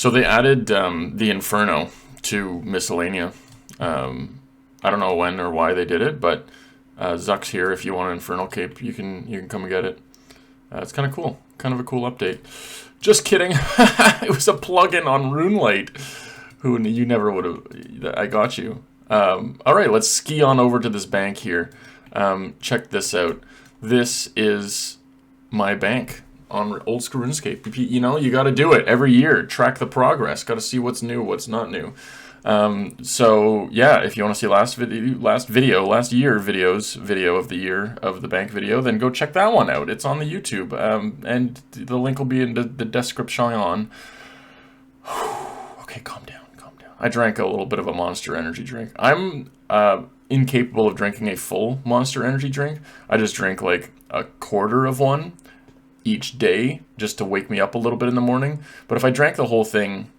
So they added the Inferno to Miscellanea. I don't know when or why they did it, but Zuck's here. If you want an Infernal Cape, you can come and get it. It's kind of cool. Kind of a cool update. Just kidding. It was a plugin on RuneLite. Who you never would have. I got you. All right, let's ski on over to this bank here. Check this out. This is my bank on Old School RuneScape. You know, you got to do it every year. Track the progress. Got to see what's new, what's not new. So yeah, if you want to see last year video of the year of the bank video, then go check that one out. It's on the YouTube, and the link will be in the description. Okay, calm down. I drank a little bit of a Monster Energy drink. I'm incapable of drinking a full Monster Energy drink. I just drink like a quarter of one each day just to wake me up a little bit in the morning. But if I drank the whole thing,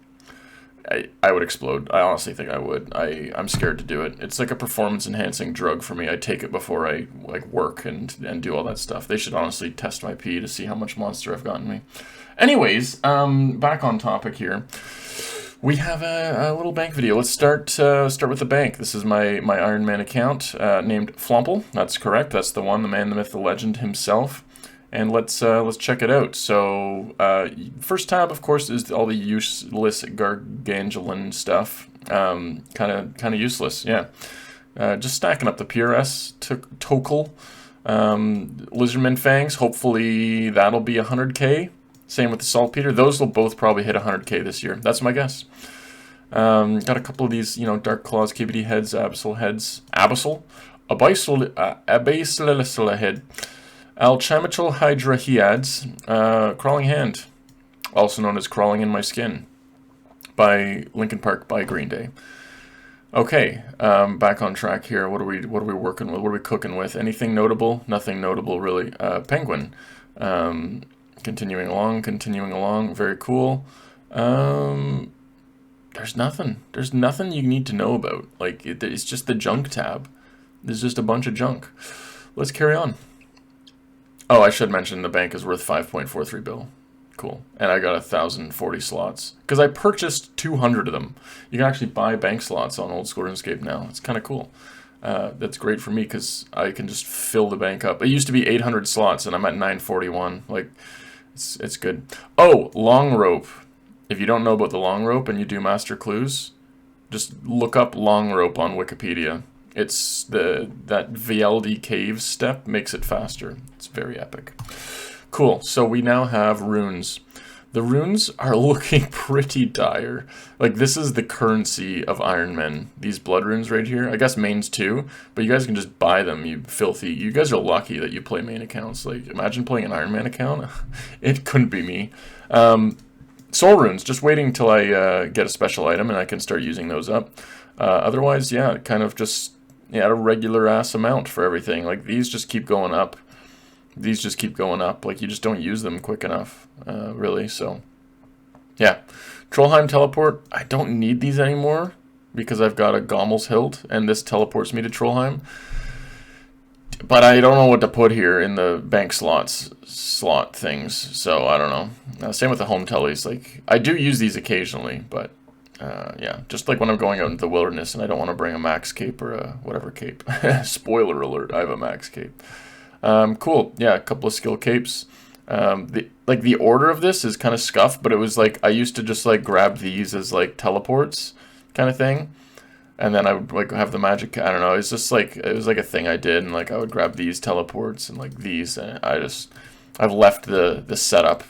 I would explode. I honestly think I would. I'm scared to do it. It's like a performance-enhancing drug for me. I take it before I like work and do all that stuff. They should honestly test my pee to see how much Monster I've gotten me. Anyways, back on topic here. We have a little bank video. Let's start with the bank. This is my Ironman account named Flumple. That's correct. That's the one, the man, the myth, the legend himself. And let's check it out. So first tab, of course, is all the useless gargantuan stuff. Kind of useless, yeah. Just stacking up the PRS Tokel, Lizardman Fangs. Hopefully that'll be 100k. Same with the Saltpeter. Those will both probably hit 100k this year. That's my guess. Got a couple of these, Dark Claws, KBD heads, Abyssal heads, Abyssal head. Alchamitral Hydraheads, Crawling Hand, also known as Crawling in My Skin, by Linkin Park by Green Day. Okay, back on track here. What are we working with? What are we cooking with? Anything notable? Nothing notable, really. Penguin. Continuing along. Very cool. There's nothing. There's nothing you need to know about. Like, it's just the junk tab. There's just a bunch of junk. Let's carry on. Oh, I should mention the bank is worth 5.43 bill. Cool. And I got 1,040 slots. Because I purchased 200 of them. You can actually buy bank slots on Old School RuneScape now. It's kind of cool. That's great for me because I can just fill the bank up. It used to be 800 slots and I'm at 941. Like, it's good. Oh, long rope. If you don't know about the long rope and you do master clues, just look up long rope on Wikipedia. It's that VLD cave step makes it faster. It's very epic. Cool. So we now have runes. The runes are looking pretty dire. Like, this is the currency of Ironman. These blood runes right here. I guess mains too, but you guys can just buy them, you filthy. You guys are lucky that you play main accounts. Like, imagine playing an Ironman account. It couldn't be me. Soul runes, just waiting till I get a special item and I can start using those up. Otherwise, yeah, kind of just at a regular ass amount for everything. Like, these just keep going up. These just keep going up. Like, you just don't use them quick enough, really. So, yeah. Trollheim teleport. I don't need these anymore because I've got a Gommel's Hilt, and this teleports me to Trollheim. But I don't know what to put here in the bank slot things. So, I don't know. Same with the home tellies. Like, I do use these occasionally, but yeah, just like when I'm going out into the wilderness and I don't want to bring a max cape or a whatever cape. Spoiler alert, I have a max cape. Cool. Yeah, a couple of skill capes. The order of this is kind of scuffed, but it was like I used to just like grab these as like teleports kind of thing. And then I would like have the magic, I don't know, it's just like, it was like a thing I did, and like I would grab these teleports and like these, and I've left the setup.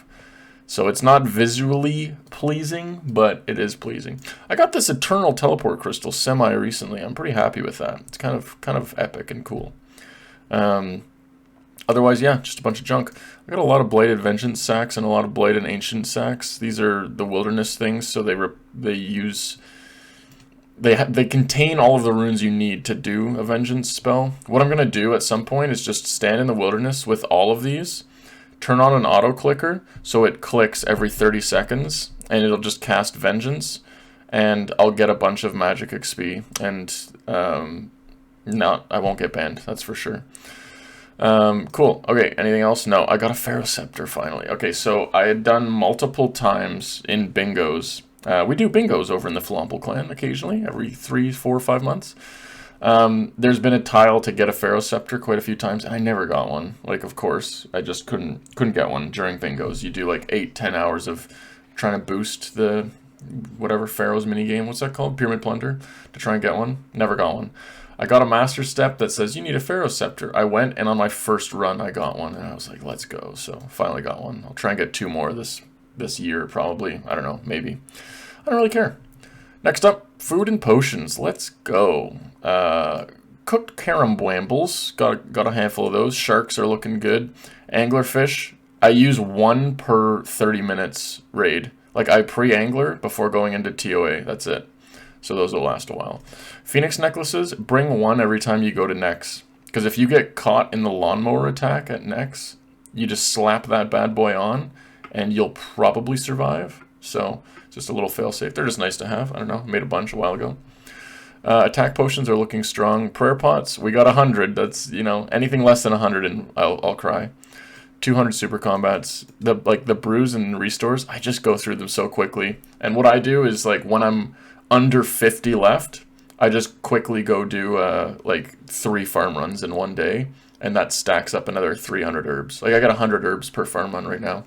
So it's not visually pleasing, but it is pleasing. I got this Eternal Teleport Crystal semi-recently. I'm pretty happy with that. It's kind of epic and cool. Otherwise, yeah, just a bunch of junk. I got a lot of Blighted Vengeance sacks and a lot of Blighted Ancient sacks. These are the wilderness things, so they contain all of the runes you need to do a Vengeance spell. What I'm going to do at some point is just stand in the wilderness with all of these, turn on an auto clicker so it clicks every 30 seconds, and it'll just cast Vengeance, and I'll get a bunch of magic XP, and I won't get banned, that's for sure. Cool. Okay, anything else? No, I got a Pharaoh Scepter finally. Okay, so I had done multiple times in bingos We do bingos over in the Flomple clan occasionally, every 3, 4, 5 months. There's been a tile to get a Pharaoh Scepter quite a few times, and I never got one. Like, of course, I just couldn't get one during bingos. You do like 8, 10 hours of trying to boost the whatever Pharaoh's minigame, what's that called? Pyramid Plunder, to try and get one. Never got one. I got a master step that says you need a Pharaoh Scepter. I went, and on my first run, I got one, and I was like, let's go. So finally got one. I'll try and get 2 more this year, probably. I don't know, maybe. I don't really care. Next up, food and potions. Let's go. Cooked carambwambles. Got a handful of those. Sharks are looking good. Anglerfish. I use 1 per 30 minutes raid. Like, I pre-angler before going into TOA. That's it. So those will last a while. Phoenix necklaces. Bring 1 every time you go to Nex. Because if you get caught in the lawnmower attack at Nex, you just slap that bad boy on, and you'll probably survive. So, just a little fail-safe. They're just nice to have. I don't know. Made a bunch a while ago. Attack potions are looking strong. Prayer pots. We got 100. That's, you know, anything less than 100 and I'll cry. 200 super combats. The brews and restores, I just go through them so quickly. And what I do is, like, when I'm under 50 left, I just quickly go do like 3 farm runs in one day, and that stacks up another 300 herbs. Like, I got 100 herbs per farm run right now.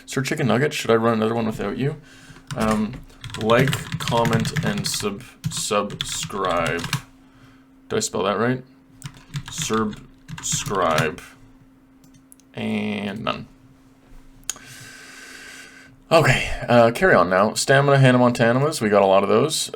Sir Chicken Nugget, should I run another one without you? Like, comment, and subscribe. Did I spell that right? Subscribe. And none. Okay, carry on now. Stamina Hannah Montanamas, we got a lot of those.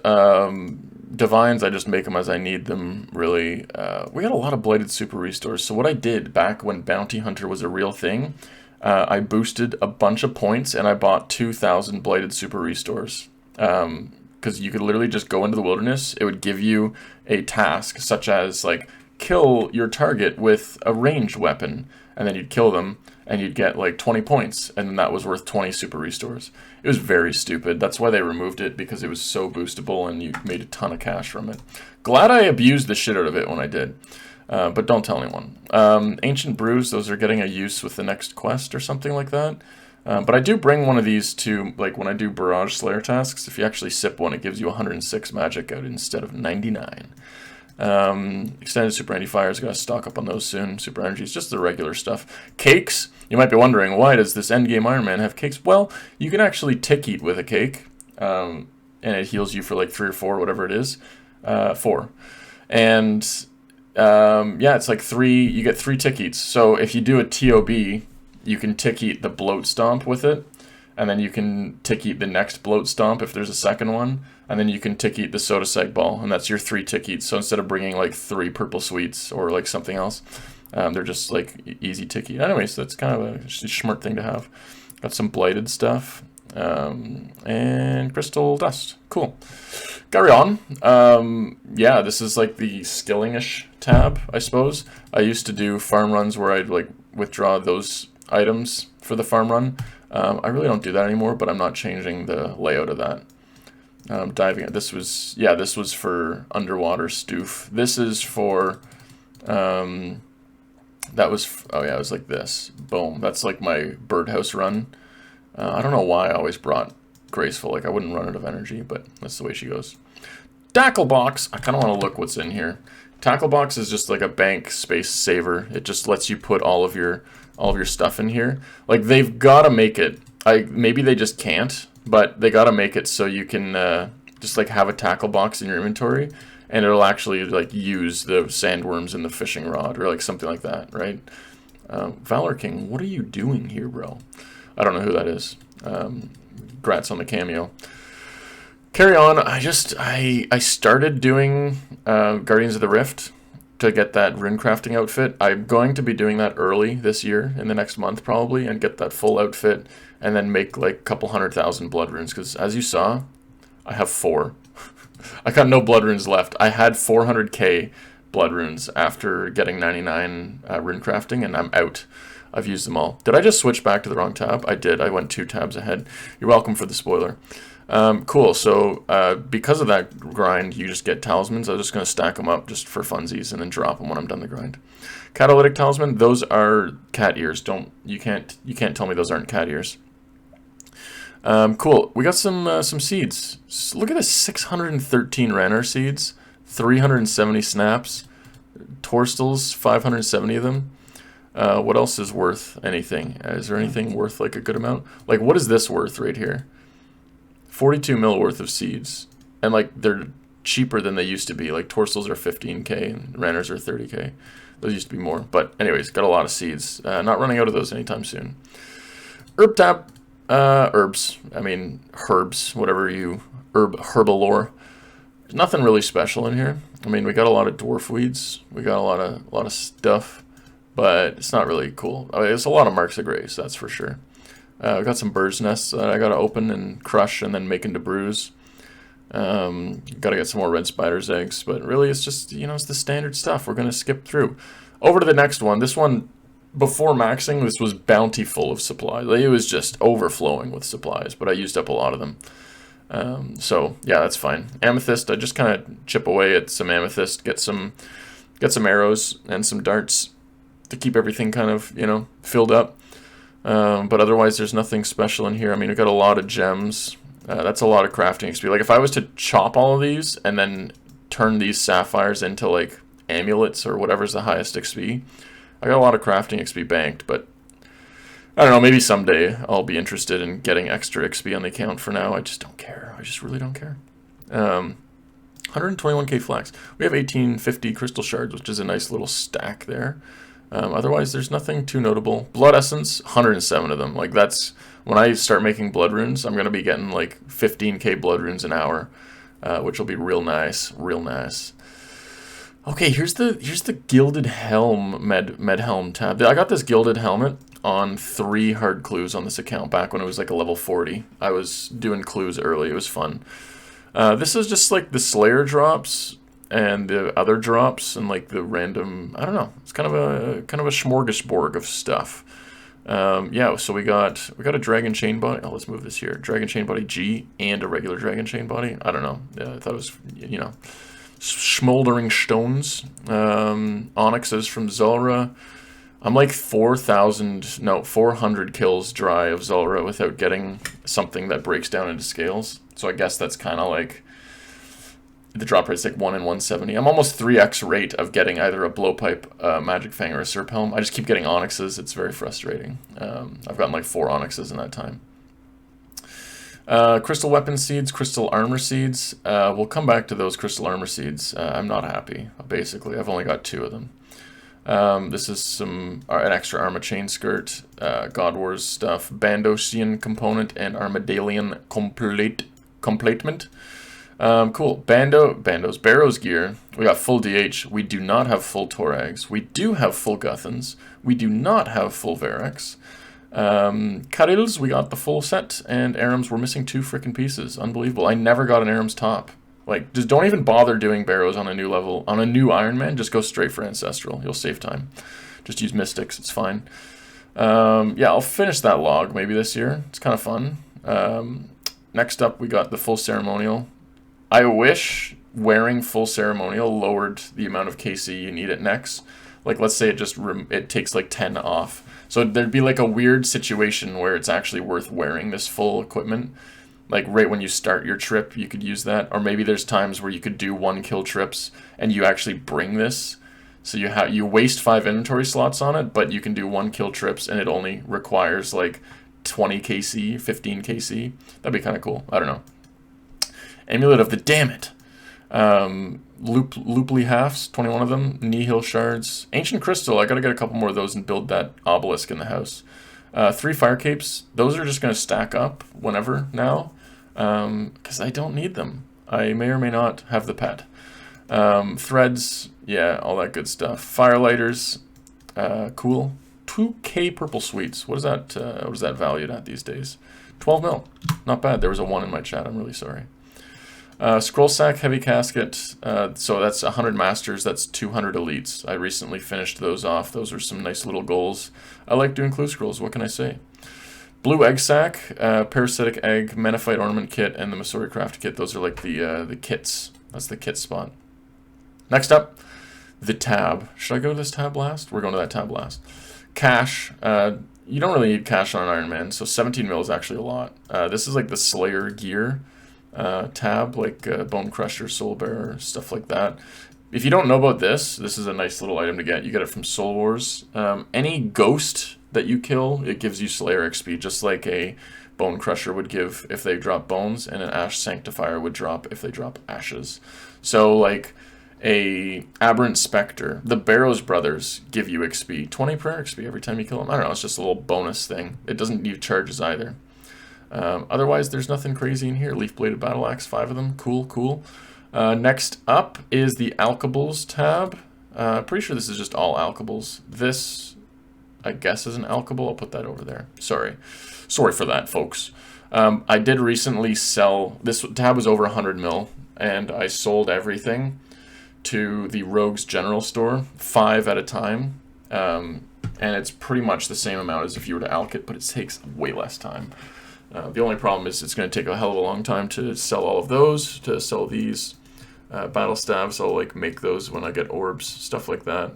Divines, I just make them as I need them, really. We got a lot of Blighted Super Restores. So what I did back when Bounty Hunter was a real thing, I boosted a bunch of points and I bought 2,000 Blighted Super Restores. Because you could literally just go into the wilderness. It would give you a task, such as, like, kill your target with a ranged weapon. And then you'd kill them, and you'd get like 20 points, and then that was worth 20 super restores. It was very stupid. That's why they removed it, because it was so boostable, and you made a ton of cash from it. Glad I abused the shit out of it when I did, but don't tell anyone. Ancient Brews, those are getting a use with the next quest or something like that. But I do bring one of these to, like, when I do Barrage Slayer tasks. If you actually sip one, it gives you 106 magic out instead of 99. Extended Super Energy Fires, gotta stock up on those soon. Super Energies, just the regular stuff. Cakes, you might be wondering, why does this endgame Ironman have cakes? Well, you can actually tick eat with a cake, and it heals you for like 3 or 4, whatever it is. 4. And, yeah, it's like 3, you get 3 tick eats. So if you do a TOB, you can tick eat the bloat stomp with it, and then you can tick eat the next bloat stomp if there's a second one, and then you can tick eat the soda seg ball, and that's your 3 tick eats. So instead of bringing like 3 purple sweets or like something else, they're just like easy tick eat. Anyways, that's kind of a smart thing to have. Got some blighted stuff, and crystal dust. Cool. Carry on. Yeah, this is like the skilling-ish tab, I suppose. I used to do farm runs where I'd like withdraw those items for the farm run. I really don't do that anymore, but I'm not changing the layout of that. Diving at this was for underwater stoof. This is for it was like this. Boom. That's like my birdhouse run. I don't know why I always brought Graceful. Like, I wouldn't run out of energy, but that's the way she goes. Tackle box. I kind of want to look what's in here. Tackle box is just like a bank space saver. It just lets you put all of your stuff in here. Like, they've got to make it. Maybe they just can't, but they got to make it so you can just like have a tackle box in your inventory, and it'll actually like use the sandworms in the fishing rod or like something like that, right? Valor King, what are you doing here, bro? I don't know who that is. Grats on the cameo. Carry on. I started doing Guardians of the Rift to get that Runecrafting outfit. I'm going to be doing that early this year, in the next month probably, and get that full outfit, and then make like a couple 100,000 blood runes, because as you saw, I have 4. I got no blood runes left. I had 400k blood runes after getting 99 Runecrafting, and I'm out. I've used them all. Did I just switch back to the wrong tab? I did. I went 2 tabs ahead. You're welcome for the spoiler. Cool, so because of that grind, you just get talismans. I'm just going to stack them up just for funsies and then drop them when I'm done the grind. Catalytic talisman, those are cat ears. You can't tell me those aren't cat ears. Cool. We got some seeds. Look at this: 613 Renner seeds, 370 snaps, Torstals, 570 of them. What else is worth anything? Is there anything worth like a good amount? Like, what is this worth right here? 42 mil worth of seeds, and like they're cheaper than they used to be. Like Torstals are 15k and Renners are 30k. Those used to be more, but anyways, got a lot of seeds. Not running out of those anytime soon. Herb tab. Herbs. I mean, herbs, whatever you... Herbalore. There's nothing really special in here. I mean, we got a lot of dwarf weeds. We got a lot of stuff, but it's not really cool. I mean, it's a lot of marks of grace, that's for sure. We got some bird's nests that I got to open and crush and then make into brews. Got to get some more red spider's eggs, but really it's just, you know, it's the standard stuff. We're going to skip through. Over to the next one. This one... Before maxing, this was bountiful of supplies. It was just overflowing with supplies, but I used up a lot of them. So yeah, that's fine. Amethyst, I just kind of chip away at some amethyst, get some arrows and some darts to keep everything kind of, you know, filled up. But otherwise, there's nothing special in here. I mean, we've got a lot of gems. That's a lot of crafting XP. Like if I was to chop all of these and then turn these sapphires into like amulets or whatever's the highest XP. I got a lot of crafting XP banked, but I don't know, maybe someday I'll be interested in getting extra XP on the account. For now, I just don't care. I just really don't care. 121k flax. We have 1850 crystal shards, which is a nice little stack there. Otherwise, there's nothing too notable. Blood essence, 107 of them. Like that's, when I start making blood runes, I'm going to be getting like 15k blood runes an hour, which will be real nice, real nice. Okay, here's the Gilded Helm med helm tab. I got this Gilded Helmet on 3 hard clues on this account back when it was like a level 40. I was doing clues early. It was fun. This is just like the Slayer drops and the other drops and like the random, I don't know. It's kind of a smorgasbord of stuff. Yeah, so we got a dragon chain body. Oh, let's move this here. Dragon chain body G and a regular dragon chain body. I don't know. I thought it was, you know, smoldering stones, onyxes from Zulrah. I'm like 400 kills dry of Zulrah without getting something that breaks down into scales. So I guess that's kind of like, the drop rate's like 1 in 170. I'm almost 3x rate of getting either a blowpipe, magic fang, or a serp helm. I just keep getting onyxes. It's very frustrating. I've gotten like 4 onyxes in that time. Crystal weapon seeds, crystal armor seeds. We'll come back to those crystal armor seeds. I'm not happy, basically. I've only got 2 of them. This is an extra armor chain skirt, God Wars stuff, Bandosian component, and Armadillion completement. Cool. Bandos, Barrows gear. We got full DH. We do not have full Torags. We do have full Guthans. We do not have full Varex. Karils, we got the full set, and Arams, we're missing 2 freaking pieces. Unbelievable. I never got an Arams top. Like, just don't even bother doing barrows on a new level. On a new Ironman, just go straight for Ancestral. You'll save time. Just use Mystics, it's fine. Yeah, I'll finish that log maybe this year. It's kind of fun. Next up, we got the full Ceremonial. I wish wearing full Ceremonial lowered the amount of KC you need at Nex. Like, let's say it takes like 10 off. So there'd be like a weird situation where it's actually worth wearing this full equipment. Like right when you start your trip, you could use that. Or maybe there's times where you could do 1 kill trips and you actually bring this. So you waste 5 inventory slots on it, but you can do 1 kill trips and it only requires like 20 KC, 15 KC. That'd be kind of cool. I don't know. Amulet of the Dammit. Looply halves, 21 of them. Nihil shards. Ancient crystal, I gotta get a couple more of those and build that obelisk in the house. 3 fire capes, those are just gonna stack up whenever now, because I don't need them. I may or may not have the pet. Threads, yeah, all that good stuff. Firelighters, cool. 2k purple sweets. What is that valued at these days? 12 mil. Not bad. There was a 1 in my chat. I'm really sorry. Scroll sack, heavy casket. So that's 100 masters. That's 200 elites. I recently finished those off. Those are some nice little goals. I like doing clue scrolls. What can I say? Blue egg sack, parasitic egg, Menophyte ornament kit, and the Masori craft kit. Those are like the kits. That's the kit spot. Next up, the tab. Should I go to this tab last? We're going to that tab last. Cash. you don't really need cash on an Ironman, so 17 mil is actually a lot. This is like the Slayer gear tab, like Bone Crusher, Soul Bearer, stuff like that. If you don't know about this, this is a nice little item to get. You get it from Soul Wars. Any ghost that you kill, it gives you Slayer XP, just like a Bone Crusher would give if they drop bones, and an Ash Sanctifier would drop if they drop ashes. So, like, a Aberrant Spectre, the Barrows brothers give you XP, 20 per XP every time you kill them. I don't know, it's just a little bonus thing. It doesn't need charges either. Otherwise, there's nothing crazy in here. Leaf Bladed Battle Axe, 5 of them. Cool, cool. Next up is the Alchables tab. Pretty sure this is just all alchables. This, I guess, is an alchable. I'll put that over there. Sorry for that, folks. I did recently sell, this tab was over 100 mil, and I sold everything to the Rogues General Store, 5 at a time. And it's pretty much the same amount as if you were to alch it, but it takes way less time. The only problem is it's going to take a hell of a long time to sell all of those, to sell these battle staves. I'll like make those when I get orbs, stuff like that.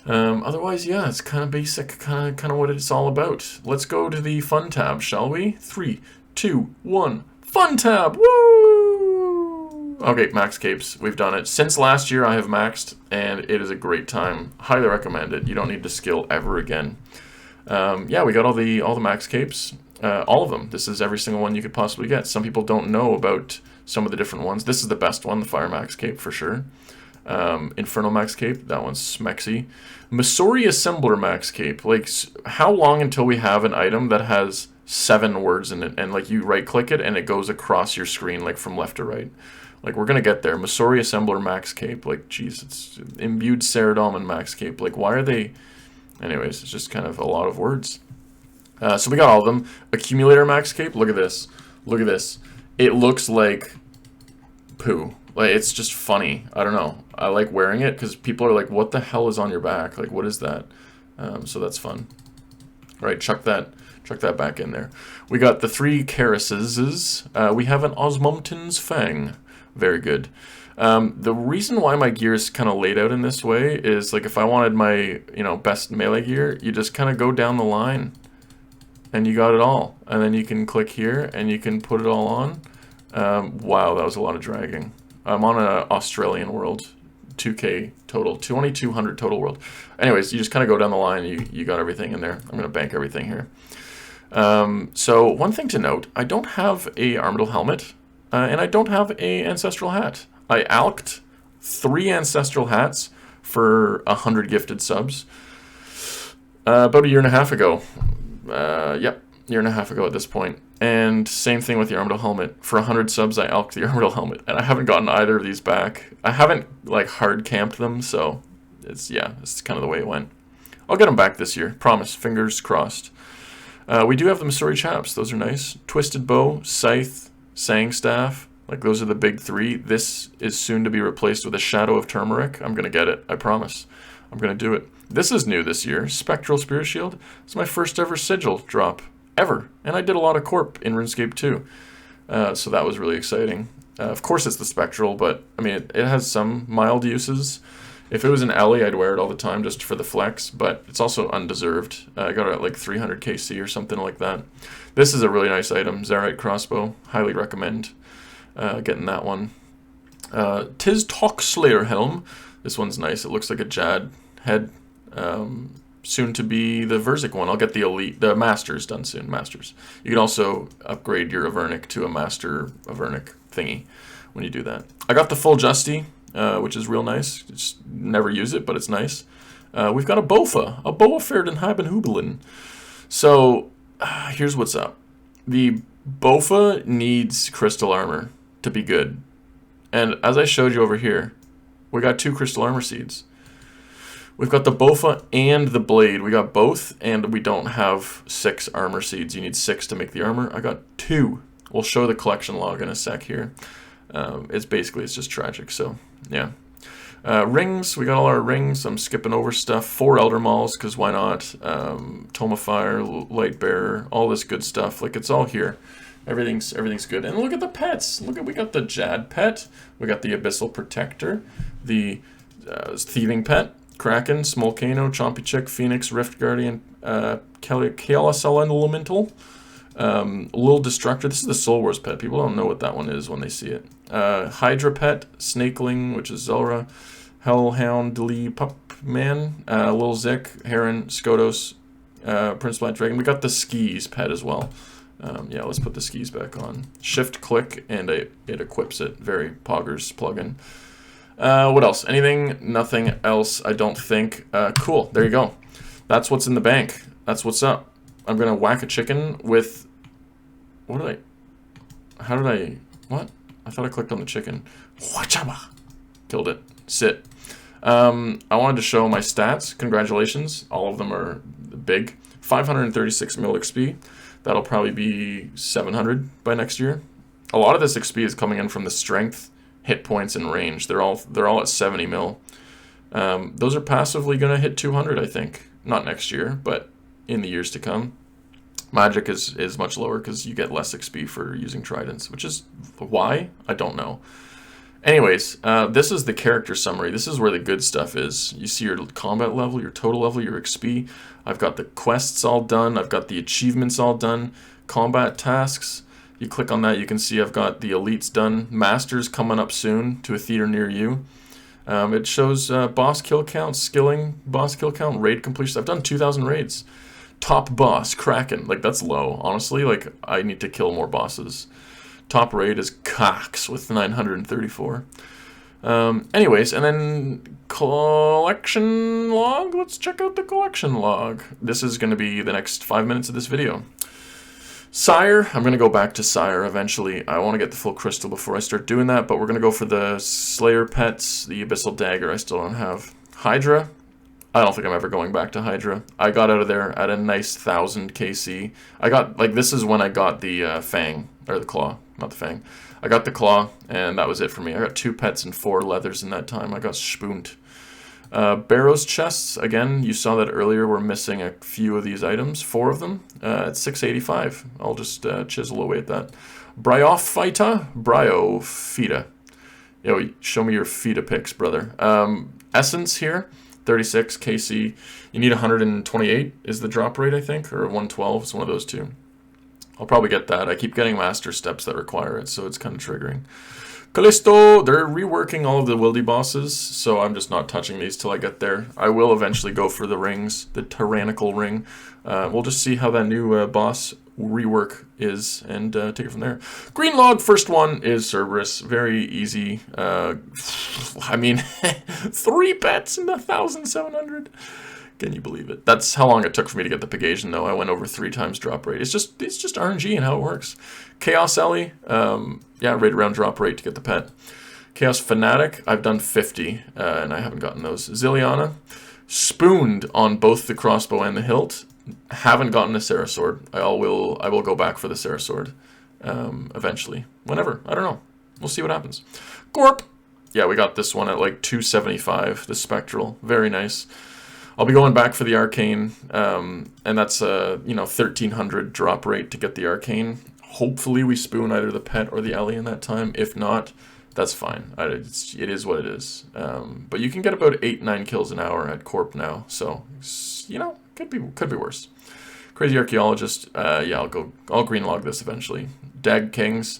Otherwise, yeah, it's kind of basic, kind of what it's all about. Let's go to the fun tab, shall we? 3, 2, 1, fun tab! Woo! Okay, max capes. We've done it. Since last year, I have maxed, and it is a great time. Highly recommend it. You don't need to skill ever again. Yeah, we got all the max capes. All of them. This is every single one you could possibly get. Some people don't know about some of the different ones. This is the best one, the Fire Max Cape for sure. Inferno Max Cape, that one's smexy. Missouri Assembler Max Cape. Like, how long until we have an item that has 7 words in it, and like you right click it and it goes across your screen like from left to right? Like, we're gonna get there. Missouri Assembler Max Cape. Like, geez, it's Imbued Ceridom Max Cape. Like, why are they? Anyways, it's just kind of a lot of words. So we got all of them. Accumulator Max Cape, look at this. Look at this. It looks like poo. Like, it's just funny. I don't know. I like wearing it because people are like, what the hell is on your back? Like, what is that? So that's fun. All right, chuck that back in there. We got the 3 Karases. We have an Osmumten's Fang. Very good. The reason why my gear is kind of laid out in this way is, like, if I wanted my, best melee gear, you just kind of go down the line. And you got it all. And then you can click here, and you can put it all on. Wow, that was a lot of dragging. I'm on an Australian world. 2K total. 2200 total world. Anyways, you just kind of go down the line, and you got everything in there. I'm going to bank everything here. So, one thing to note. I don't have a Armadyl helmet, and I don't have a Ancestral hat. I alched 3 Ancestral hats for 100 gifted subs. About a year and a half ago. Yep, year and a half ago at this point. And same thing with the Armadyl helmet. For 100 subs, I alched the Armadyl helmet, and I haven't gotten either of these back. I haven't, like, hard camped them, so it's kind of the way it went. I'll get them back this year, promise, fingers crossed. We do have the Missouri chaps, those are nice. Twisted Bow, Scythe, Sang Staff, like, those are the big 3. This is soon to be replaced with a Shadow of Turmeric. I'm going to get it, I promise. I'm going to do it. This is new this year. Spectral Spirit Shield. It's my first ever sigil drop. Ever. And I did a lot of Corp in RuneScape too. So that was really exciting. Of course it's the Spectral, but I mean, it has some mild uses. If it was an Ellie, I'd wear it all the time just for the flex, but it's also undeserved. I got it at like 300 KC or something like that. This is a really nice item. Zarite Crossbow. Highly recommend getting that one. Tis Talk Slayer Helm. This one's nice. It looks like a Jad head. Soon to be the Verzik one. I'll get the Elite, the Masters done soon. Masters. You can also upgrade your Avernic to a Master Avernic thingy when you do that. I got the full Justy, which is real nice. Just never use it, but it's nice. We've got a Bofa, a Boaferd and Habenhubelin. So here's what's up. The Bofa needs crystal armor to be good. And as I showed you over here, we got 2 crystal armor seeds. We've got the Bofa and the Blade. We got both, and we don't have 6 armor seeds. You need 6 to make the armor. I got 2. We'll show the collection log in a sec here. It's just tragic, so yeah. Rings, we got all our rings. I'm skipping over stuff. 4 Elder Mauls, because why not? Tome of Fire, Light Bearer, all this good stuff. Like, it's all here. Everything's good. And look at the pets. We got the Jad pet. We got the Abyssal Protector. The Thieving pet. Kraken, Smolcano, Chompy Chick, Phoenix, Rift Guardian, Chaos Elemental. Little Destructor. This is the Soul Wars pet. People don't know what that one is when they see it. Hydra pet, Snakeling, which is Zelra, Hellhound, Lee, Pupman, Lil Zik, Heron, Skodos, Prince Black Dragon. We got the Skis pet as well. Yeah, let's put the Skis back on. Shift click and it equips it. Very poggers plugin. What else? Anything? Nothing else, I don't think. Cool, there you go. That's what's in the bank. That's what's up. I'm gonna whack a chicken with... What did I... How did I... What? I thought I clicked on the chicken. Killed it. Sit. I wanted to show my stats. Congratulations. All of them are big. 536 mil XP. That'll probably be 700 by next year. A lot of this XP is coming in from the strength, hit points, and range. They're all at 70 mil. Those are passively gonna hit 200, I think. Not next year, but in the years to come. Magic is much lower because you get less XP for using tridents, which is why? I don't know. Anyways, this is the character summary. This is where the good stuff is. You see your combat level, your total level, your XP. I've got the quests all done. I've got the achievements all done. Combat tasks. You click on that, you can see I've got the elites done. Masters coming up soon to a theater near you. It shows boss kill count, skilling, boss kill count, raid completion. I've done 2,000 raids. Top boss, Kraken. Like, that's low. Honestly, like, I need to kill more bosses. Top raid is Cox with 934. Anyways, and then collection log. Let's check out the collection log. This is going to be the next 5 minutes of this video. Sire, I'm going to go back to Sire eventually. I want to get the full crystal before I start doing that, but we're going to go for the Slayer pets, the Abyssal Dagger I still don't have. Hydra, I don't think I'm ever going back to Hydra. I got out of there at a nice 1000 KC. I got, like, this is when I got the Fang, or the Claw, not the Fang. I got the Claw, and that was it for me. I got 2 pets and 4 leathers in that time. I got spooned. Barrows chests, again, you saw that earlier. We're missing a few of these items, 4 of them, at 685. I'll just chisel away at that. Bryophyta, Bryophyta. Yo, show me your Phyta pics, brother. Essence here, 36 KC. You need 128 is the drop rate, I think, or 112. It's one of those two. I'll probably get that. I keep getting master steps that require it, so it's kind of triggering. Callisto, they're reworking all of the wildy bosses, so I'm just not touching these till I get there. I will eventually go for the rings, the tyrannical ring. We'll just see how that new boss rework is and take it from there. Green log, first one is Cerberus. Very easy. I mean, 3 pets and 1,700. Can you believe it? That's how long it took for me to get the Pegasian, though. I went over 3 times drop rate. It's just RNG and how it works. Chaos Ellie, yeah, right around drop rate to get the pet. Chaos Fanatic, I've done 50, and I haven't gotten those. Zilliana, spooned on both the crossbow and the hilt. Haven't gotten a Sarah sword. I will go back for the Sarah sword eventually. Whenever. I don't know. We'll see what happens. Gorp, yeah, we got this one at like 275, the Spectral. Very nice. I'll be going back for the Arcane, and that's a 1,300 drop rate to get the Arcane. Hopefully we spoon either the pet or the Ellie in that time. If not, that's fine. It is what it is. But you can get about 8-9 kills an hour at Corp now, so could be worse. Crazy Archaeologist, yeah, I'll green log this eventually. Dag Kings,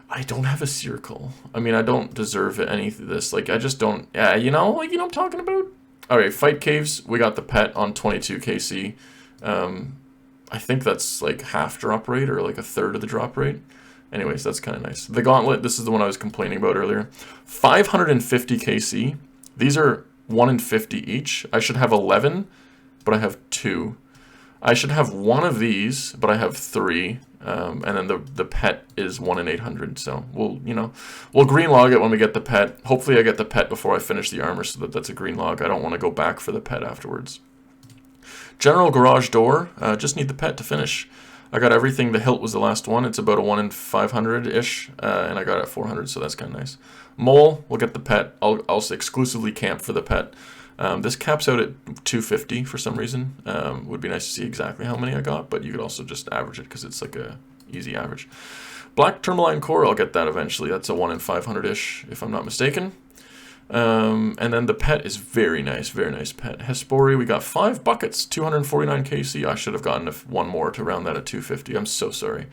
I don't have a circle. I mean, I don't deserve any of this. Like, I just don't. Yeah, what I'm talking about. All right, Fight Caves, we got the pet on 22 KC. I think that's like half drop rate or like a third of the drop rate. Anyways, that's kind of nice. The Gauntlet, this is the one I was complaining about earlier. 550 KC. These are 1 in 50 each. I should have 11, but I have 2. I should have 1 of these, but I have 3. And then the pet is 1 in 800. So we'll green log it when we get the pet. Hopefully I get the pet before I finish the armor so that's a green log. I don't want to go back for the pet afterwards. General Garage Door, just need the pet to finish. I got everything. The hilt was the last one. It's about a 1 in 500-ish, and I got it at 400, so that's kind of nice. Mole, we'll get the pet. I'll exclusively camp for the pet. This caps out at 250 for some reason. Would be nice to see exactly how many I got, but you could also just average it because it's like a easy average. Black Tourmaline Core, I'll get that eventually. That's a 1 in 500-ish, if I'm not mistaken. And then the pet is very nice pet. Hespori, we got 5 buckets, 249 KC. I should have gotten one more to round that at 250. I'm so sorry.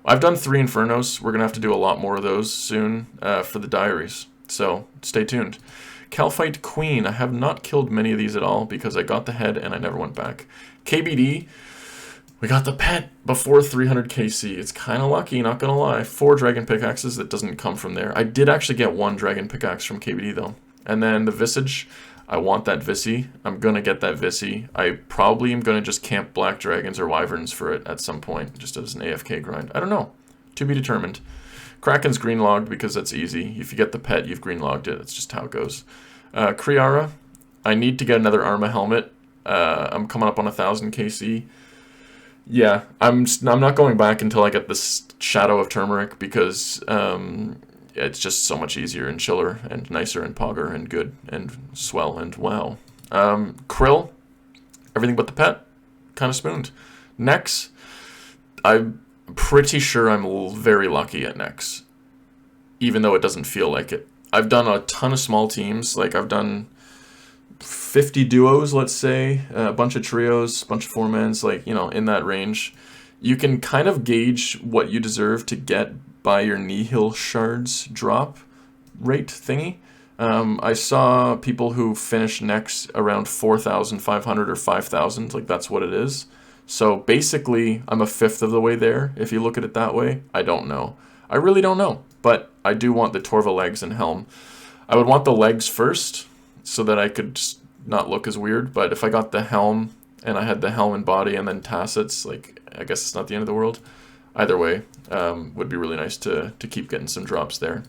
I've done 3 Infernos. We're going to have to do a lot more of those soon for the diaries. So stay tuned. Calphite Queen. I have not killed many of these at all because I got the head and I never went back. KBD. We got the pet before 300 KC. It's kind of lucky, not going to lie. 4 dragon pickaxes. That doesn't come from there. I did actually get 1 dragon pickaxe from KBD, though. And then the Visage. I want that Visi. I'm going to get that Visi. I probably am going to just camp black dragons or wyverns for it at some point, just as an AFK grind. I don't know. To be determined. Kraken's green logged because that's easy. If you get the pet, you've green logged it. It's just how it goes. Kriara. I need to get another Arma helmet. I'm coming up on 1,000 KC. Yeah, I'm not going back until I get this Shadow of Turmeric because it's just so much easier and chiller and nicer and pogger and good and swell and wow. Krill, everything but the pet, kind of spooned. Nex, I'm pretty sure I'm very lucky at Nex, even though it doesn't feel like it. I've done a ton of small teams, like I've done 50 duos, let's say, a bunch of trios, a bunch of 4-mans, like, you know, in that range. You can kind of gauge what you deserve to get by your Nihil shards drop rate thingy. I saw people who finished Nex around 4,500 or 5,000, like that's what it is. So basically, I'm a fifth of the way there, if you look at it that way. I don't know. I really don't know, but I do want the Torva legs and helm. I would want the legs first, so that I could just not look as weird. But if I got the helm and I had the helm and body and then tassets, like, I guess it's not the end of the world. Either way, would be really nice to keep getting some drops there.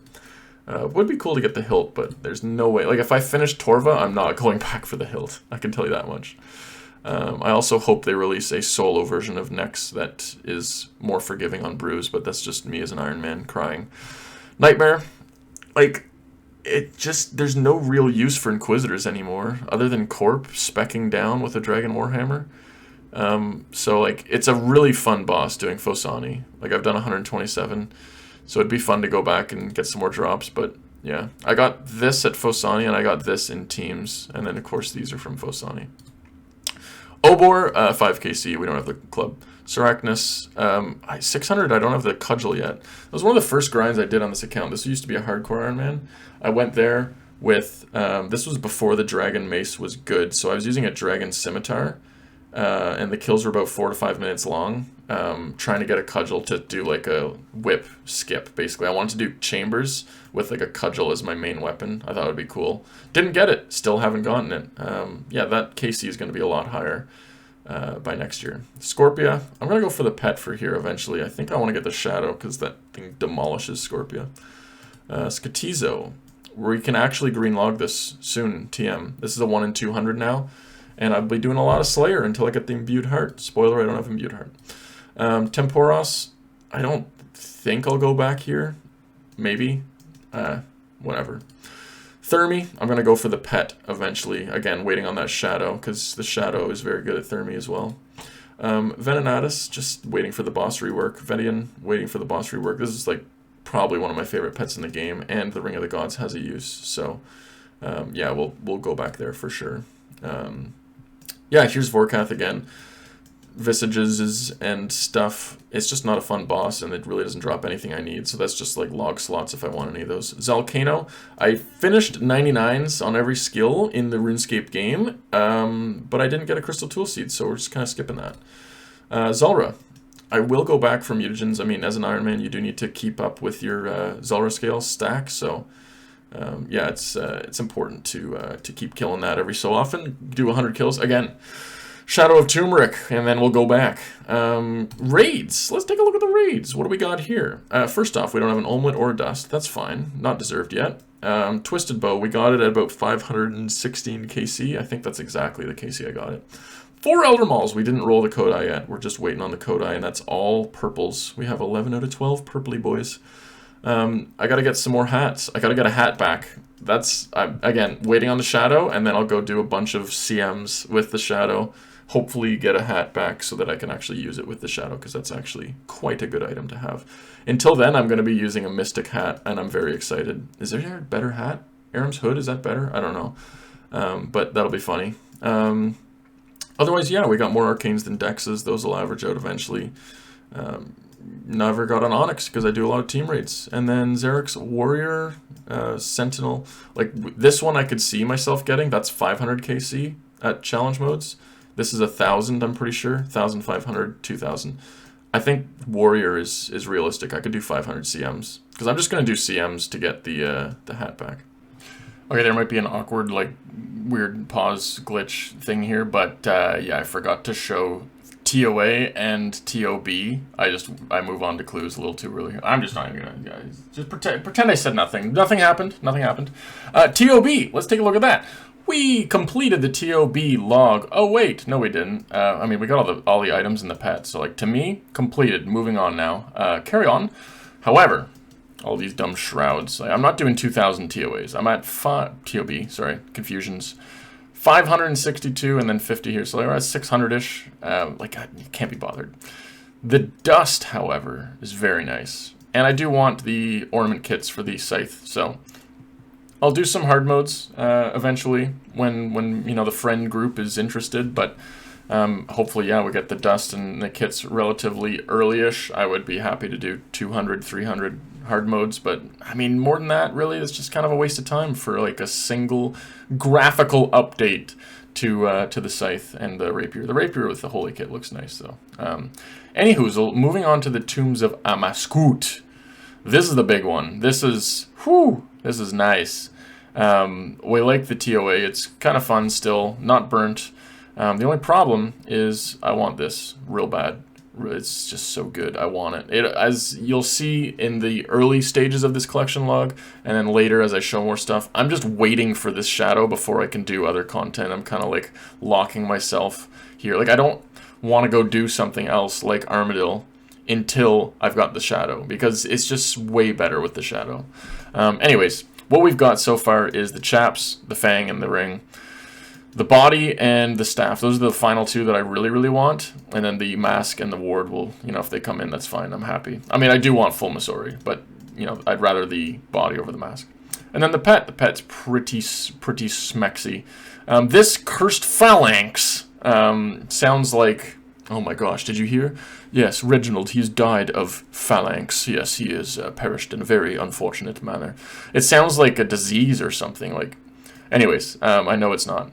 Would be cool to get the hilt, but there's no way. Like, if I finish Torva, I'm not going back for the hilt. I can tell you that much. I also hope they release a solo version of Nex that is more forgiving on brews, but that's just me as an Ironman crying. Nightmare, like, it just, there's no real use for Inquisitors anymore, other than Corp specking down with a Dragon Warhammer. So, like, it's a really fun boss doing Phosani. Like, I've done 127, so it'd be fun to go back and get some more drops, but, yeah. I got this at Phosani, and I got this in teams, and then, of course, these are from Phosani. Obor, 5kc, we don't have the club. Sarachnis, 600, I don't have the cudgel yet. That was one of the first grinds I did on this account. This used to be a hardcore Ironman. I went there with, this was before the Dragon Mace was good, so I was using a Dragon Scimitar, and the kills were about 4 to 5 minutes long, trying to get a cudgel to do like a whip skip, basically. I wanted to do chambers with like a cudgel as my main weapon. I thought it would be cool. Didn't get it, still haven't gotten it. Yeah, that KC is going to be a lot higher by next year. Scorpia, I'm going to go for the pet for here eventually. I think I want to get the Shadow because that thing demolishes Scorpia. Skatizo, we can actually green log this soon, TM. This is a 1 in 200 now, and I'll be doing a lot of Slayer until I get the Imbued Heart. Spoiler, I don't have Imbued Heart. Temporos, I don't think I'll go back here. Maybe. Whatever. Thermi, I'm going to go for the pet eventually. Again, waiting on that Shadow, because the Shadow is very good at Thermi as well. Venenatus, just waiting for the boss rework. Vedian, waiting for the boss rework. This is like probably one of my favorite pets in the game, and the Ring of the Gods has a use. So, yeah, we'll go back there for sure. Yeah, here's Vorkath again. Visages and stuff. It's just not a fun boss, and it really doesn't drop anything I need, so that's just like log slots if I want any of those. Zalcano, I finished 99s on every skill in the RuneScape game, but I didn't get a Crystal Tool Seed, so we're just kind of skipping that. Zulrah, I will go back for mutagens. I mean, as an Ironman, you do need to keep up with your Zulrah scale stack, so yeah, it's important to keep killing that every so often. Do 100 kills. Again, Shadow of Turmeric, and then we'll go back. Raids. Let's take a look at the raids. What do we got here? First off, we don't have an Omelet or a Dust. That's fine. Not deserved yet. Twisted Bow. We got it at about 516 KC. I think that's exactly the KC I got it. 4 Elder Mauls. We didn't roll the Kodai yet. We're just waiting on the Kodai, and that's all purples. We have 11 out of 12 purpley boys. I gotta get some more hats. I gotta get a hat back. That's, again, waiting on the Shadow, and then I'll go do a bunch of CMs with the Shadow. Hopefully get a hat back so that I can actually use it with the Shadow, because that's actually quite a good item to have. Until then, I'm going to be using a Mystic hat, and I'm very excited. Is there a better hat? Aram's Hood, is that better? I don't know. But that'll be funny. Otherwise, yeah, we got more arcanes than dexes. Those will average out eventually. Never got an Onyx because I do a lot of team raids. And then Xeric's Warrior, Sentinel. Like, this one I could see myself getting. That's 500 KC at challenge modes. This is 1,000, I'm pretty sure. 1,500, 2,000. I think Warrior is realistic. I could do 500 CMs. Because I'm just going to do CMs to get the hat back. Okay, there might be an awkward, like, weird pause glitch thing here, but yeah, I forgot to show TOA and TOB. I move on to clues a little too early. I'm just not even gonna, just pretend I said nothing. Nothing happened. Nothing happened. TOB. Let's take a look at that. We completed the TOB log. Oh wait, no we didn't. I mean, we got all the items in the pet. So like to me, completed. Moving on now. Carry on. However, all these dumb shrouds. Like, I'm not doing 2,000 TOAs. I'm at TOB. Sorry, confusions. 562 and then 50 here, so they're at 600-ish. Like, you can't be bothered. The dust, however, is very nice. And I do want the ornament kits for the scythe, so I'll do some hard modes eventually when you know the friend group is interested, but hopefully, yeah, we get the dust and the kits relatively early-ish. I would be happy to do 200, 300 hard modes, but I mean, more than that, really, it's just kind of a waste of time for like a single graphical update to the scythe and the rapier. The rapier with the holy kit looks nice, though. Anywhoozle, moving on to the tombs of Amascut. This is the big one. This is, whew, this is nice. We like the TOA. It's kind of fun still, not burnt. The only problem is I want this real bad. It's just so good. I want it. As you'll see in the early stages of this collection log, and then later as I show more stuff, I'm just waiting for this shadow before I can do other content. I'm kind of like locking myself here. Like I don't want to go do something else like Armadil until I've got the shadow, because it's just way better with the shadow. Anyways, what we've got so far is the chaps, the fang, and the ring. The body and the staff, those are the final two that I really, really want. And then the mask and the ward will, you know, if they come in, that's fine. I'm happy. I mean, I do want full Missouri, but, you know, I'd rather the body over the mask. And then the pet's pretty smexy. This cursed phalanx sounds like, oh my gosh, did you hear? Yes, Reginald, he's died of phalanx. Yes, he is perished in a very unfortunate manner. It sounds like a disease or something. Like, anyways, I know it's not.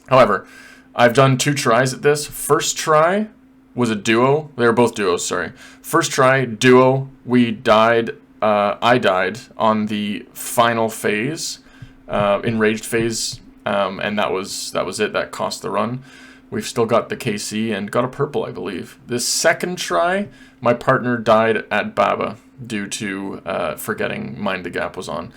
However, I've done 2 tries at this. First try was a duo. They were both duos, sorry. First try, duo, we died. I died on the final phase, enraged phase, and that was it. That cost the run. We've still got the KC and got a purple, I believe. This second try, my partner died at Baba due to forgetting Mind the Gap was on.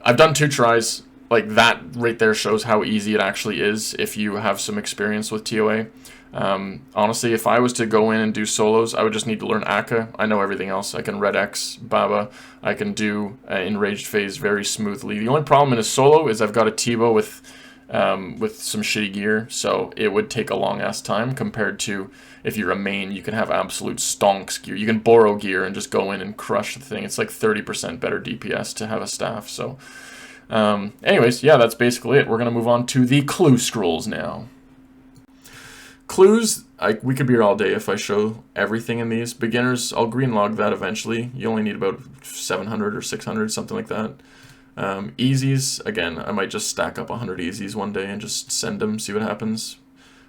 I've done 2 tries. Like, that right there shows how easy it actually is if you have some experience with TOA. Honestly, if I was to go in and do solos, I would just need to learn Akka. I know everything else. I can Red X, Baba. I can do Enraged Phase very smoothly. The only problem in a solo is I've got a T-bow with some shitty gear, so it would take a long-ass time compared to if you're a main, you can have absolute stonks gear. You can borrow gear and just go in and crush the thing. It's like 30% better DPS to have a staff, so... anyways, yeah, that's basically it. We're going to move on to the clue scrolls now. Clues, we could be here all day if I show everything in these. Beginners, I'll green log that eventually. You only need about 700 or 600, something like that. Easies, again, I might just stack up 100 easies one day and just send them, see what happens.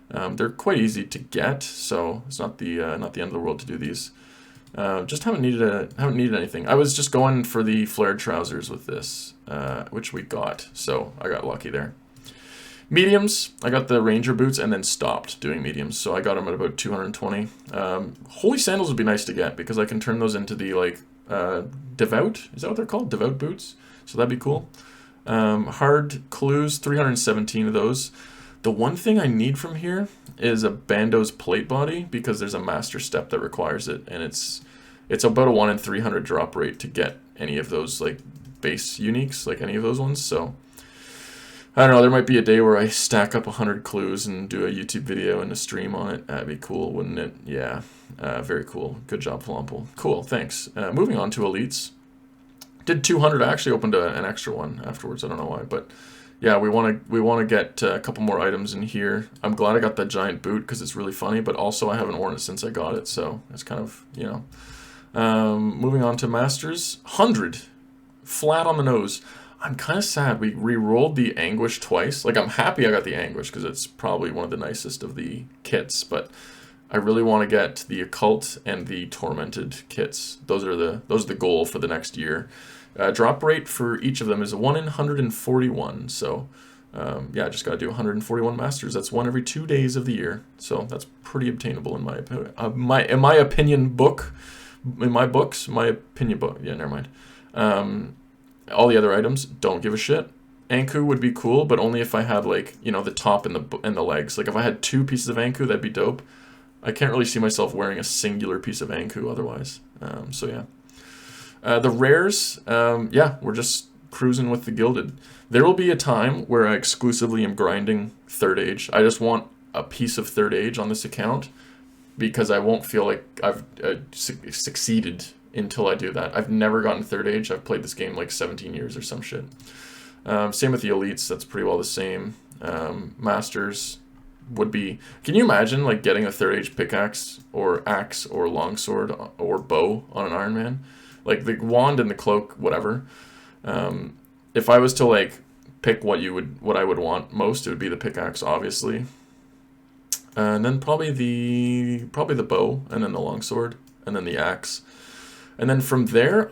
They're quite easy to get, so it's not the end of the world to do these. Just haven't needed anything. I was just going for the flared trousers with this, which we got, so I got lucky there. Mediums, I got the ranger boots and then stopped doing mediums, so I got them at about 220. Holy sandals would be nice to get because I can turn those into the like devout. Is that what they're called? Devout boots. So that'd be cool. Hard clues, 317 of those. The one thing I need from here is a Bando's plate body because there's a master step that requires it, and it's about a 1 in 300 drop rate to get any of those like base uniques, like any of those ones. So I don't know, there might be a day where I stack up 100 clues and do a YouTube video and a stream on it. That'd be cool, wouldn't it? Yeah, very cool. Good job, Flumple. Cool, thanks. Moving on to elites. Did 200. I actually opened an extra one afterwards. I don't know why, but yeah, we want to get a couple more items in here. I'm glad I got that giant boot because it's really funny, but also I haven't worn it since I got it, so it's kind of, you know. Moving on to Masters. 100. Flat on the nose. I'm kind of sad. We re-rolled the Anguish twice. Like, I'm happy I got the Anguish because it's probably one of the nicest of the kits, but I really want to get the Occult and the Tormented kits. Those are the goal for the next year. Drop rate for each of them is 1 in 141. So, yeah, I just got to do 141 Masters. That's one every 2 days of the year. So that's pretty obtainable in my opinion. In my opinion book. In my books, my opinion book. Yeah, never mind. All the other items, don't give a shit. Anku would be cool, but only if I had, like, you know, the top and the legs. Like, if I had 2 pieces of Anku, that'd be dope. I can't really see myself wearing a singular piece of Anku otherwise. So yeah. The rares, yeah, we're just cruising with the gilded. There will be a time where I exclusively am grinding 3rd age. I just want a piece of 3rd age on this account because I won't feel like I've succeeded until I do that. I've never gotten 3rd age. I've played this game like 17 years or some shit. Same with the elites. That's pretty well the same. Masters would be... Can you imagine like getting a 3rd age pickaxe or axe or longsword or bow on an Ironman? Like the wand and the cloak, whatever. If I was to like pick what I would want most, it would be the pickaxe, obviously, and then probably the bow, and then the longsword, and then the axe, and then from there,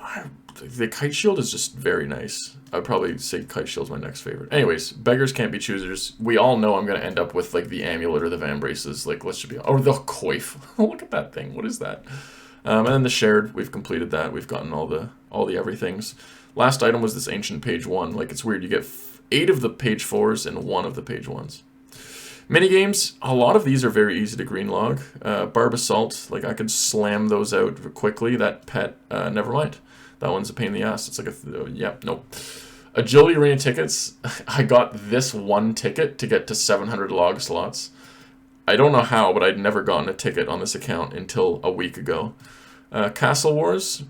the kite shield is just very nice. I'd probably say kite shield's my next favorite. Anyways, beggars can't be choosers. We all know I'm gonna end up with like the amulet or the van braces. Like let's just be or the coif. Look at that thing. What is that? And then the shared, we've completed that. We've gotten all the everythings. Last item was this ancient page 1. Like, it's weird. You get 8 of the page 4s and 1 of the page 1s. Minigames, a lot of these are very easy to green log. Barb Assault, like, I could slam those out quickly. That pet, never mind. That one's a pain in the ass. It's like nope. Agility Arena tickets, I got this one ticket to get to 700 log slots. I don't know how, but I'd never gotten a ticket on this account until a week ago. Castle Wars,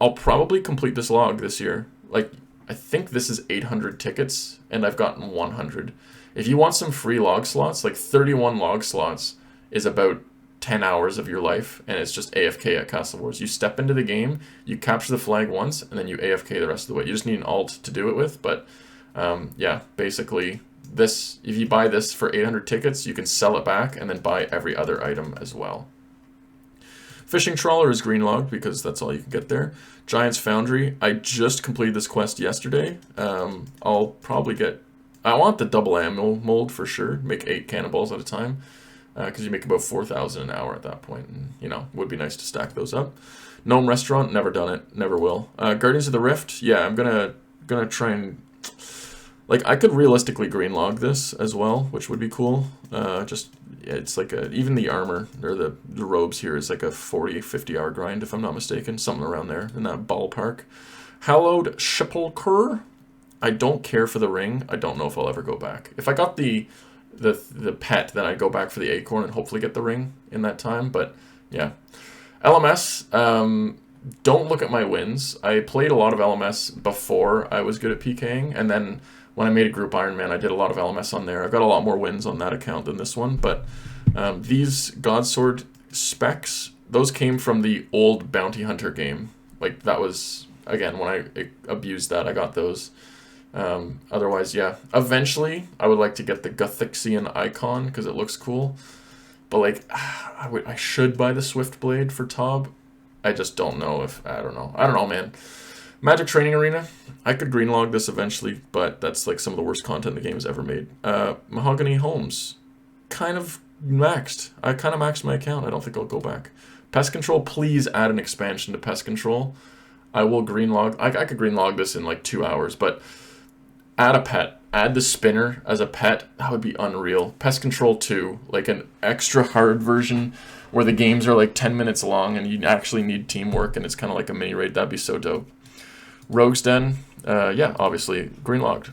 I'll probably complete this log this year. Like, I think this is 800 tickets, and I've gotten 100. If you want some free log slots, like 31 log slots is about 10 hours of your life, and it's just AFK at Castle Wars. You step into the game, you capture the flag once, and then you AFK the rest of the way. You just need an alt to do it with, but yeah, basically... This, if you buy this for 800 tickets, you can sell it back and then buy every other item as well. Fishing Trawler is green logged because that's all you can get there. Giant's Foundry, I just completed this quest yesterday. I'll probably get... I want the double ammo mold for sure. Make 8 cannonballs at a time. Because you make about 4,000 an hour at that point. And, you know, it would be nice to stack those up. Gnome Restaurant, never done it. Never will. Guardians of the Rift, yeah, I'm gonna try and... Like, I could realistically green log this as well, which would be cool. It's like even the armor, or the robes here is like a 40, 50 hour grind, if I'm not mistaken. Something around there, in that ballpark. Hallowed Sepulchre. I don't care for the ring. I don't know if I'll ever go back. If I got the pet, then I'd go back for the acorn and hopefully get the ring in that time, but yeah. LMS, don't look at my wins. I played a lot of LMS before I was good at PKing, and then when I made a group Ironman, I did a lot of LMS on there. I've got a lot more wins on that account than this one, but these Godsword specs, those came from the old Bounty Hunter game. Like, that was, again, when I abused that, I got those. Otherwise, yeah. Eventually, I would like to get the Gothixian icon, because it looks cool. But, like, I should buy the Swift Blade for Tob. I just don't know if... I don't know, man. Magic Training Arena. I could green log this eventually, but that's like some of the worst content the game has ever made. Mahogany Homes. Kind of maxed. I kind of maxed my account. I don't think I'll go back. Pest Control, please add an expansion to Pest Control. I will green log. I could green log this in like 2 hours, but add a pet. Add the spinner as a pet. That would be unreal. Pest Control 2, like an extra hard version where the games are like 10 minutes long and you actually need teamwork and it's kind of like a mini raid. That'd be so dope. Rogue's Den, yeah, obviously green logged.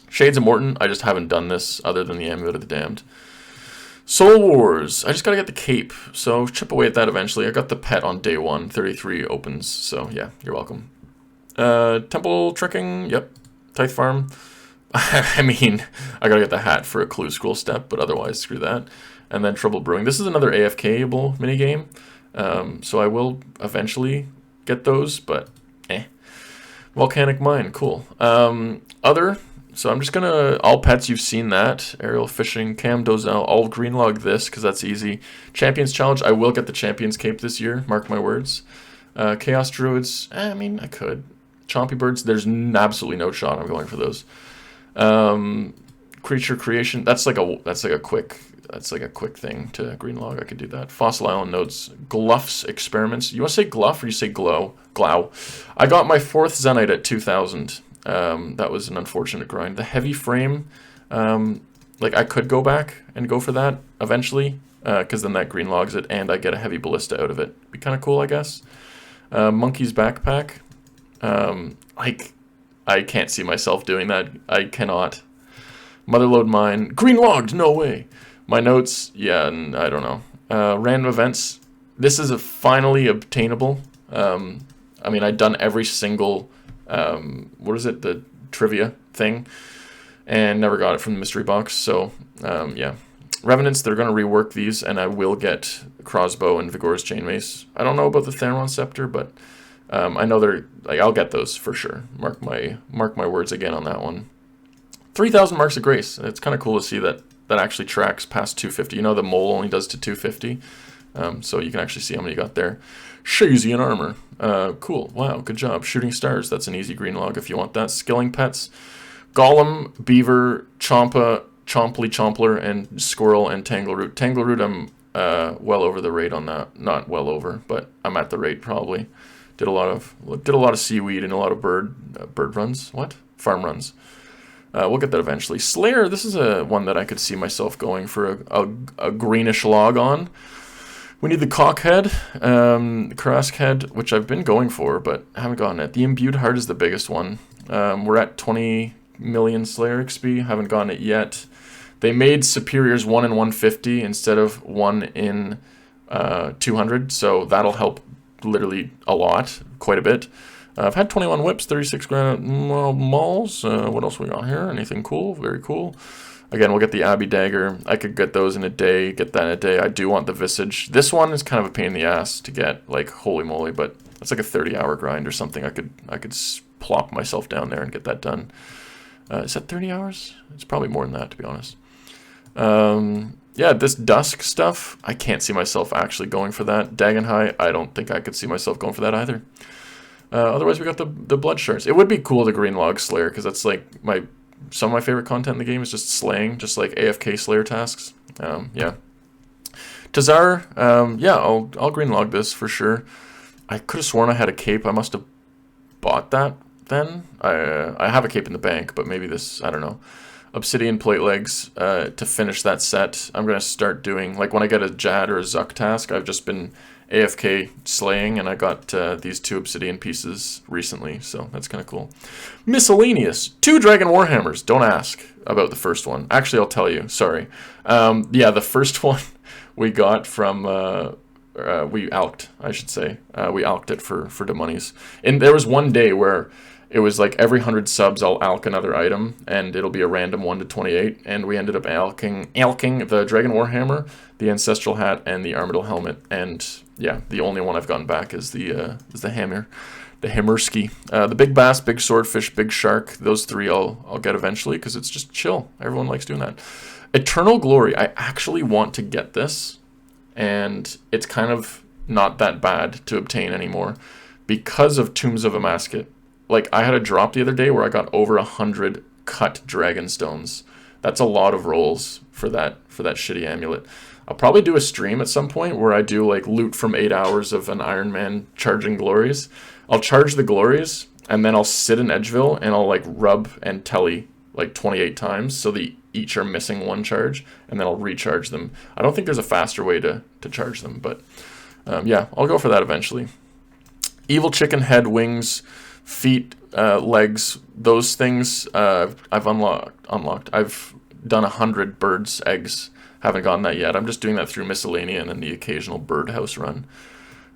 Shades of Morton, I just haven't done this other than the Amulet of the Damned. Soul Wars, I just gotta get the cape, so chip away at that eventually. I got the pet on day 1, 33 opens, so yeah, you're welcome. Temple Trekking, yep. Tithe Farm. I mean, I gotta get the hat for a clue scroll step, but otherwise, screw that. And then Trouble Brewing. This is another AFK-able minigame, so I will eventually get those, but Volcanic Mine, cool. Other, so I'm just gonna, all pets, you've seen that. Aerial Fishing, Cam Dozel, I'll green log this, because that's easy. Champions Challenge, I will get the Champions Cape this year, mark my words. Chaos Druids, I mean, I could. Chompy Birds, there's absolutely no shot I'm going for those. Creature Creation, that's like a quick thing to green log. I could do that. Fossil Island Nodes, Gluff's Experiments. You want to say Gluff or you say Glow? Glow. I got my 4th Zenite at 2,000. That was an unfortunate grind. The Heavy Frame, like I could go back and go for that eventually, because then that green logs it and I get a Heavy Ballista out of it. Be kind of cool, I guess. Monkey's Backpack. Like, I can't see myself doing that. I cannot. Motherlode Mine. Green logged! No way! My notes, yeah, and I don't know. Random events. This is finally obtainable. I mean, I'd done every single, what is it, the trivia thing, and never got it from the mystery box, so, yeah. Revenants, they're going to rework these, and I will get Crossbow and Vigor's Chainmace. I don't know about the Theron Scepter, but I know they're, like, I'll get those for sure. Mark my words again on that one. 3,000 Marks of Grace. It's kind of cool to see that actually tracks past 250. You know, the mole only does to 250, so you can actually see how many you got there. Shazy and Armor. Cool. Wow, good job. Shooting Stars. That's an easy green log if you want that. Skilling Pets. Golem, Beaver, Chompa, Chomply Chompler, and Squirrel and Tangleroot. Tangleroot, I'm well over the rate on that. Not well over, but I'm at the rate probably. Did a lot of seaweed and a lot of bird runs. What? Farm runs. We'll get that eventually. Slayer, this is one that I could see myself going for a greenish log on. We need the Cockhead, Karask Head, which I've been going for, but haven't gotten it. The Imbued Heart is the biggest one. We're at 20 million Slayer XP, haven't gotten it yet. They made Superiors 1 in 150 instead of 1 in 200, so that'll help literally a lot, quite a bit. I've had 21 whips, 36 granite mauls. What else we got here? Anything cool? Very cool. Again, we'll get the Abbey Dagger. I could get those in a day, get that in a day. I do want the Visage. This one is kind of a pain in the ass to get, like, holy moly, but it's like a 30-hour grind or something. I could plop myself down there and get that done. Is that 30 hours? It's probably more than that, to be honest. Yeah, this Dusk stuff, I can't see myself actually going for that. Dagonhai, I don't think I could see myself going for that either. Otherwise, we got the Blood Shards. It would be cool to green log Slayer, because that's like some of my favorite content in the game is just slaying, just like AFK Slayer tasks. Yeah. Tazar, yeah, I'll green log this for sure. I could have sworn I had a cape. I must have bought that then. I have a cape in the bank, but maybe this, I don't know. Obsidian Plate Legs, to finish that set. I'm going to start doing, like when I get a Jad or a Zuck task, I've just been AFK slaying, and I got these 2 obsidian pieces recently, so that's kind of cool. Miscellaneous, 2 Dragon Warhammers. Don't ask about the first one. Actually, I'll tell you. Sorry. Yeah, the first one we got from we alked, I should say. We alked it for the monies. And there was one day where it was like every 100 subs I'll alk another item, and it'll be a random 1 to 28, and we ended up alking the Dragon Warhammer, the Ancestral Hat, and the Armadyl Helmet, and yeah, the only one I've gotten back is the hammer, the Hammerski. The Big Bass, Big Swordfish, Big Shark, those 3 I'll get eventually, because it's just chill. Everyone likes doing that. Eternal Glory, I actually want to get this, and it's kind of not that bad to obtain anymore, because of Tombs of Amascut. Like, I had a drop the other day where I got over 100 cut dragon stones. That's a lot of rolls for that shitty amulet. I'll probably do a stream at some point where I do, like, loot from 8 hours of an Ironman charging glories. I'll charge the glories, and then I'll sit in Edgeville, and I'll, like, rub and telly, like, 28 times, so they each are missing 1 charge, and then I'll recharge them. I don't think there's a faster way to charge them, but, yeah, I'll go for that eventually. Evil Chicken Head, Wings, Feet, legs, those things I've unlocked. I've done 100 birds' eggs. Haven't gotten that yet. I'm just doing that through Miscellaneous and then the occasional birdhouse run.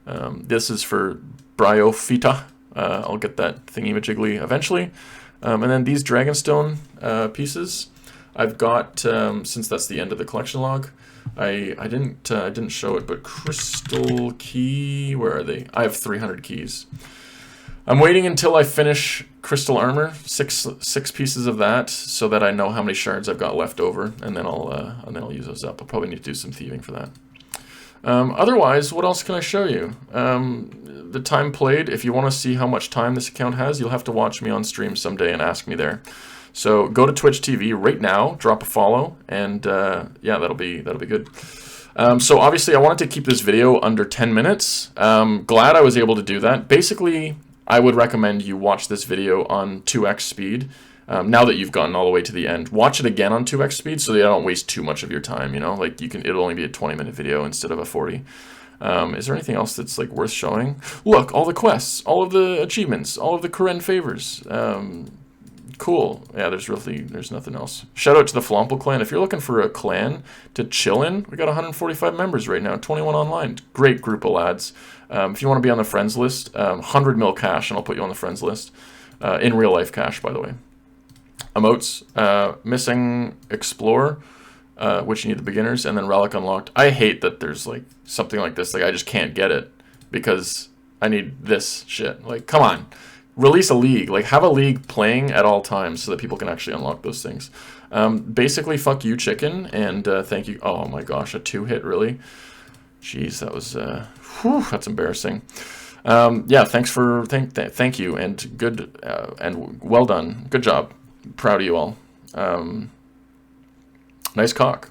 This is for Bryophyta. I'll get that thingy-majiggly eventually. And then these Dragonstone pieces, I've got, since that's the end of the collection log, I didn't show it, but crystal key, where are they? I have 300 keys. I'm waiting until I finish crystal armor, six pieces of that, so that I know how many shards I've got left over, and then I'll use those up. I'll probably need to do some thieving for that. Otherwise, what else can I show you? The time played. If you want to see how much time this account has, you'll have to watch me on stream someday and ask me there. So go to Twitch TV right now, drop a follow, and yeah, that'll be good. So obviously, I wanted to keep this video under 10 minutes. Glad I was able to do that. Basically, I would recommend you watch this video on 2x speed. Now that you've gotten all the way to the end, watch it again on 2x speed so that I don't waste too much of your time, you know? Like, it'll only be a 20-minute video instead of a 40. Is there anything else that's, like, worth showing? Look, all the quests, all of the achievements, all of the Karen favors. Cool. Yeah, there's nothing else. Shout out to the Flomple clan. If you're looking for a clan to chill in, we got 145 members right now, 21 online. Great group of lads. If you want to be on the friends list, 100 mil cash, and I'll put you on the friends list. In real life cash, by the way. Emotes, missing explore, which you need the beginners, and then relic unlocked. I hate that there's like something like this. Like, I just can't get it because I need this shit. Like, come on. Release a league. Like, have a league playing at all times so that people can actually unlock those things. Basically, fuck you, chicken, and thank you. Oh my gosh, a 2-hit, really? Jeez, that was, that's embarrassing. Yeah, thank you, and good, and well done. Good job. Proud of you all. Nice cock.